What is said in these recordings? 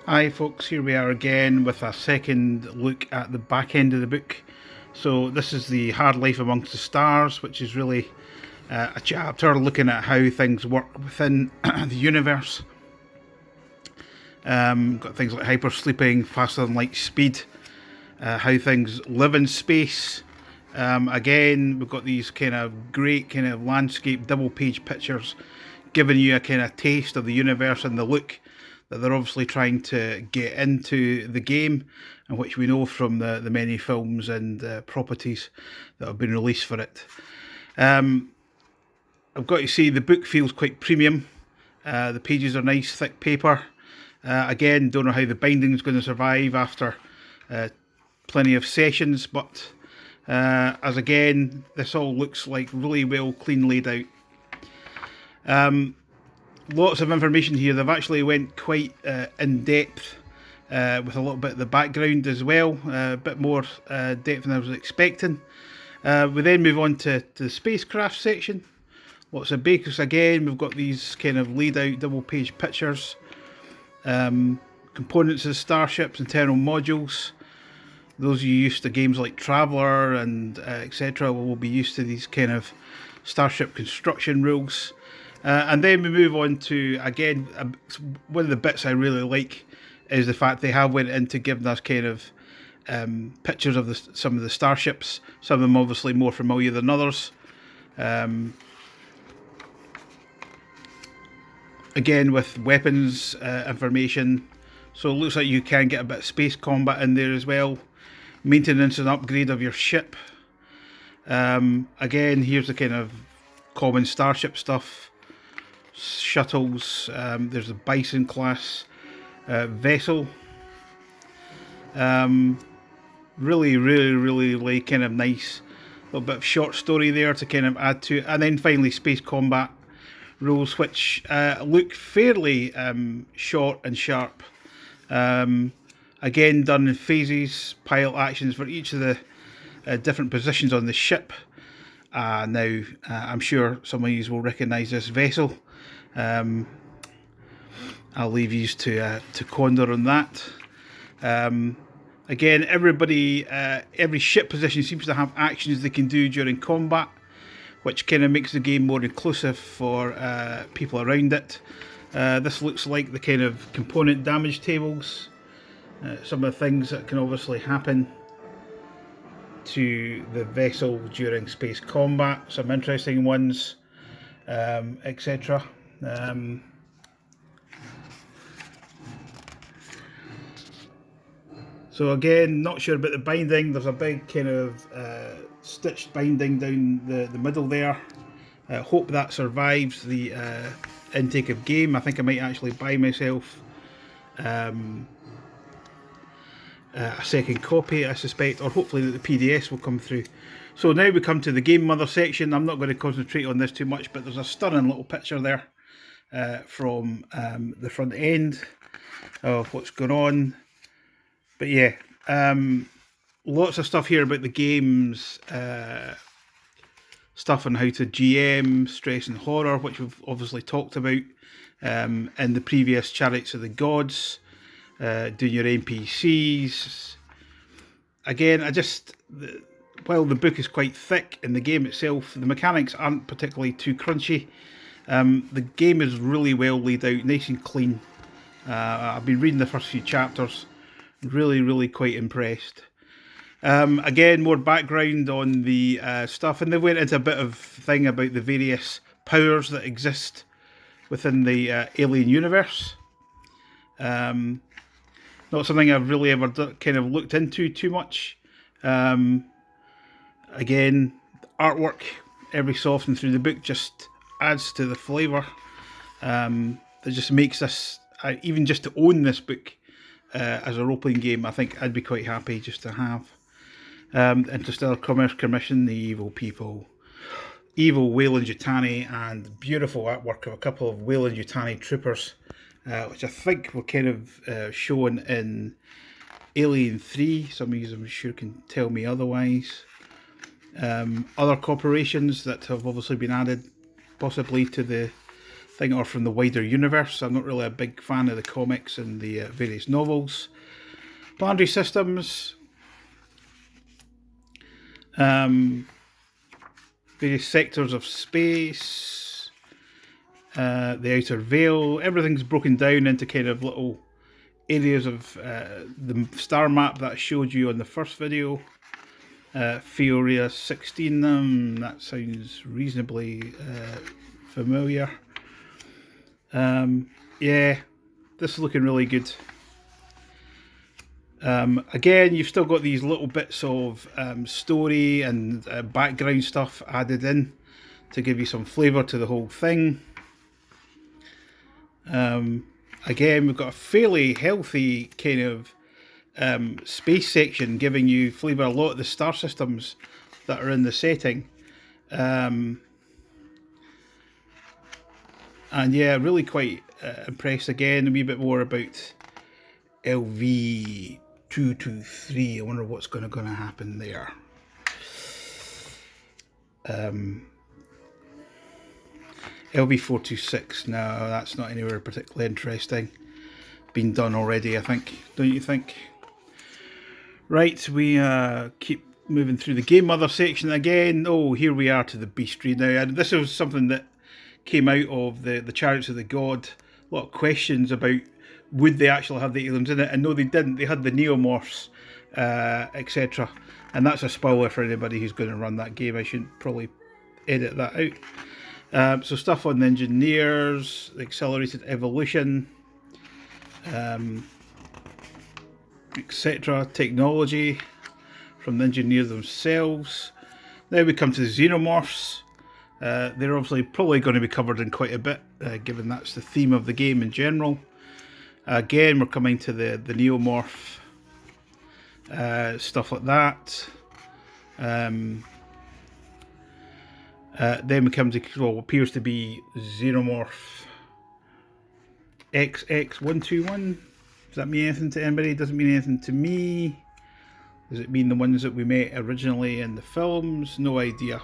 Hi folks, here we are again with a second look at the back end of the book. So this is the Hard Life Amongst the Stars, which is really a chapter looking at how things work within the universe. Got things like hypersleeping, faster than light speed, how things live in space. Again, we've got these kind of great kind of landscape double page pictures giving you a kind of taste of the universe and the look that they're obviously trying to get into the game, and which we know from the many films and properties that have been released for it. I've got to say the book feels quite premium. The pages are nice, thick paper. Again, don't know how the binding is going to survive after plenty of sessions, but as again, this all looks like really well, clean laid out. Lots of information here. They've actually went quite in depth with a little bit of the background as well, a bit more depth than I was expecting. We then move on to the spacecraft section. Lots of bakers again. We've got these kind of laid out double page pictures, components of starships, internal modules. Those of you used to games like Traveller and etc. will be used to these kind of starship construction rules. And then we move on to, again, one of the bits I really like is the fact they have went into giving us kind of pictures of some of the starships, some of them obviously more familiar than others. Again, with weapons information, so it looks like you can get a bit of space combat in there as well. Maintenance and upgrade of your ship. Again, here's the kind of common starship stuff. Shuttles, there's a Bison class vessel. Really like kind of nice little bit of short story there to kind of add to it. And then finally space combat rules, which look fairly short and sharp. Again, done in phases, pilot actions for each of the different positions on the ship. Now, I'm sure some of you will recognise this vessel. I'll leave you to ponder on that. Again, every ship position seems to have actions they can do during combat, which kind of makes the game more inclusive for people around it. This looks like the kind of component damage tables, some of the things that can obviously happen to the vessel during space combat, some interesting ones, etc. So again, not sure about the binding. There's a big kind of stitched binding down the middle there. Hope that survives the intake of game. I think I might actually buy myself a second copy, I suspect, or hopefully that the PDS will come through. So now we come to the game mother section. I'm not going to concentrate on this too much, but there's a stunning little picture there from the front end of what's going on. But yeah, lots of stuff here about the game's stuff on how to GM, stress and horror, which we've obviously talked about in the previous Chariots of the Gods, doing your NPCs. Again, while the book is quite thick in the game itself, the mechanics aren't particularly too crunchy. The game is really well laid out, nice and clean. I've been reading the first few chapters. Really quite impressed. Again, more background on the stuff, and they went into a bit of thing about the various powers that exist within the alien universe. Not something I've really ever kind of looked into too much. Again, the artwork every so often through the book just adds to the flavour. That just makes this, even just to own this book as a role-playing game, I think I'd be quite happy just to have. Interstellar Commerce Commission, The Evil People, Evil Weyland-Yutani, and beautiful artwork of a couple of Weyland-Yutani troopers, which I think were kind of shown in Alien 3. Some of you I'm sure can tell me otherwise. Other corporations that have obviously been added possibly to the thing or from the wider universe. I'm not really a big fan of the comics and the various novels. Planetary systems. Various sectors of space. The outer veil. Everything's broken down into kind of little areas of the star map that I showed you on the first video. Fria 16, that sounds reasonably familiar. Yeah, this is looking really good. Again, you've still got these little bits of story and background stuff added in to give you some flavour to the whole thing. Again, we've got a fairly healthy kind of space section giving you flavour. A lot of the star systems that are in the setting. And yeah, really quite impressed. Again, a wee bit more about LV223. I wonder what's going to happen there. LV426. No, that's not anywhere particularly interesting. Been done already, I think. Don't you think? Right, we keep moving through the Game Mother section again. Oh, here we are to the Beastry now. And this was something that came out of the Chariots of the God. A lot of questions about would they actually have the aliens in it, and no, they didn't. They had the neomorphs, etc. And that's a spoiler for anybody who's going to run that game. I shouldn't probably edit that out. So stuff on the engineers, the accelerated evolution, etc. Technology from the engineers themselves. Now we come to the xenomorphs. They're obviously probably going to be covered in quite a bit, given that's the theme of the game in general. Again, we're coming to the neomorph stuff like that. Then we come to what appears to be xenomorph XX121. Does that mean anything to anybody? Doesn't mean anything to me. Does it mean the ones that we met originally in the films? No idea.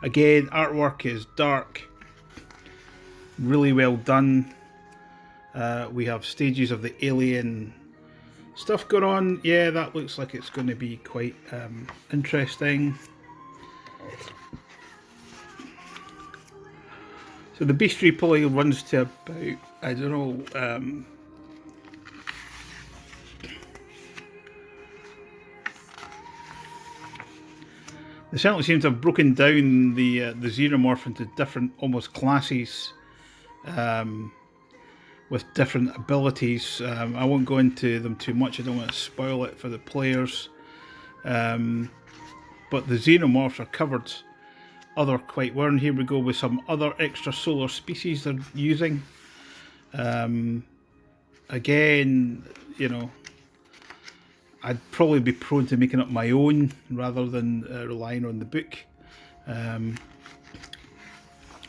Again, artwork is dark, really well done. We have stages of the alien stuff going on. Yeah, that looks like it's going to be quite interesting. So the Beastry probably runs to about, I don't know, they certainly seem to have broken down the xenomorph into different almost classes with different abilities. I won't go into them too much. I don't want to spoil it for the players. But the xenomorphs are covered other quite well. And here we go with some other extrasolar species they're using. Again, you know, I'd probably be prone to making up my own rather than relying on the book. I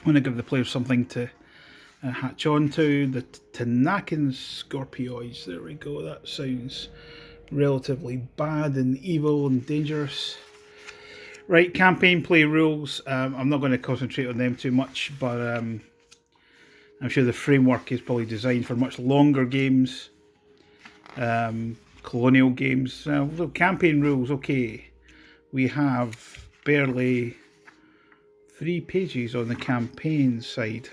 want to give the players something to hatch on to. The Tanakan Scorpioids, there we go. That sounds relatively bad and evil and dangerous. Right, campaign play rules. I'm not going to concentrate on them too much, but I'm sure the framework is probably designed for much longer games. Colonial games. So campaign rules, okay. We have barely 3 pages on the campaign side.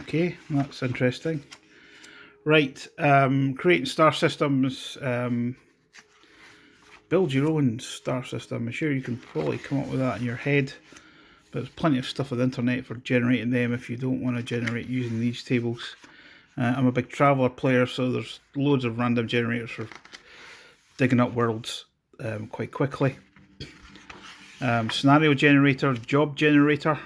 Okay, that's interesting. Right, creating star systems. Build your own star system. I'm sure you can probably come up with that in your head. But there's plenty of stuff on the internet for generating them if you don't want to generate using these tables. I'm a big Traveller player, so there's loads of random generators for digging up worlds quite quickly. Scenario generator, job generator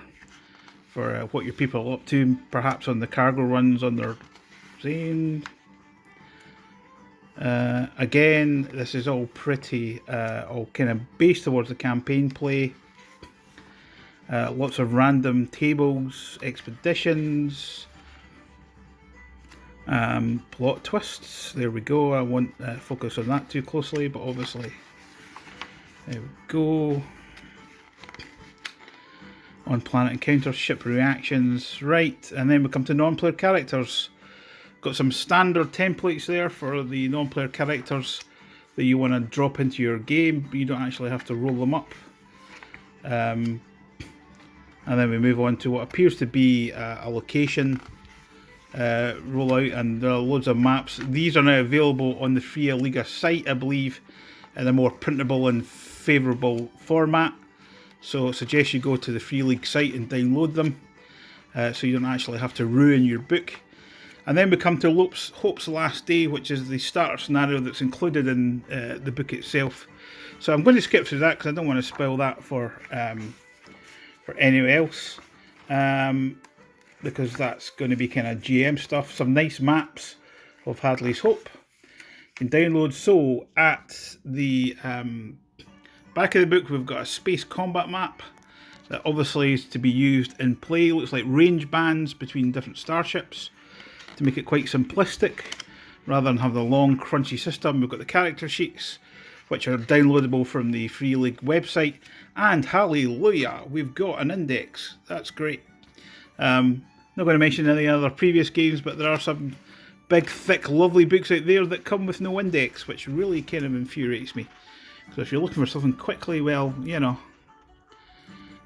for what your people are up to, perhaps on the cargo runs on their plane. Again, this is all pretty, all kind of based towards the campaign play. Lots of random tables, expeditions. Plot twists, there we go. I won't focus on that too closely, but obviously there we go. On planet encounters, ship reactions, right, and then we come to non-player characters. Got some standard templates there for the non-player characters that you want to drop into your game. You don't actually have to roll them up. And then we move on to what appears to be a location rollout, and there are loads of maps. These are now available on the Fria Liga site, I believe, in a more printable and favourable format. So I suggest you go to the Free League site and download them, so you don't actually have to ruin your book. And then we come to Hope's Last Day, which is the starter scenario that's included in the book itself. So I'm going to skip through that because I don't want to spoil that for anyone else, because that's going to be kind of GM stuff. Some nice maps of Hadley's Hope you can download. So at the back of the book, we've got a space combat map that obviously is to be used in play. Looks like range bands between different starships to make it quite simplistic rather than have the long crunchy system. We've got the character sheets, which are downloadable from the Free League website, and hallelujah, we've got an index. That's great. Not going to mention any other previous games, but there are some big, thick, lovely books out there that come with no index, which really kind of infuriates me. So if you're looking for something quickly, well, you know,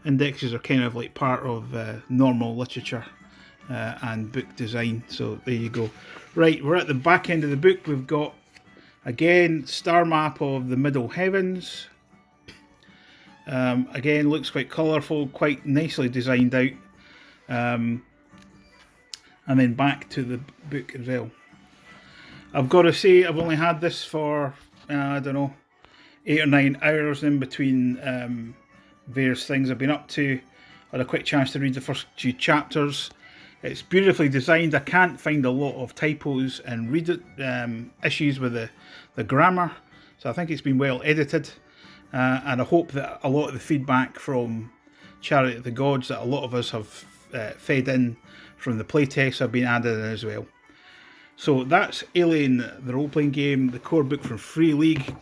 indexes are kind of like part of normal literature and book design. So there you go. Right, we're at the back end of the book. We've got, again, star map of the Middle Heavens. Again, looks quite colourful, quite nicely designed out. And then back to the book as well. I've got to say, I've only had this for, I don't know, 8 or 9 hours in between various things I've been up to. Had a quick chance to read the first 2 chapters. It's beautifully designed. I can't find a lot of typos and issues with the grammar, so I think it's been well edited, and I hope that a lot of the feedback from Chariot of the Gods that a lot of us have fed in from the playtests have been added in as well. So that's Alien, the role-playing game, the core book from Free League.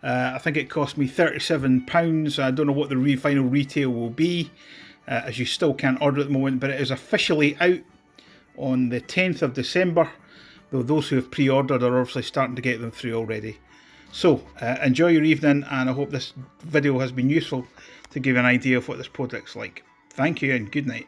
I think it cost me £37. I don't know what the final retail will be, as you still can't order at the moment, but it is officially out on the 10th of December, though those who have pre-ordered are obviously starting to get them through already. So enjoy your evening, and I hope this video has been useful to give you an idea of what this project's like. Thank you and good night.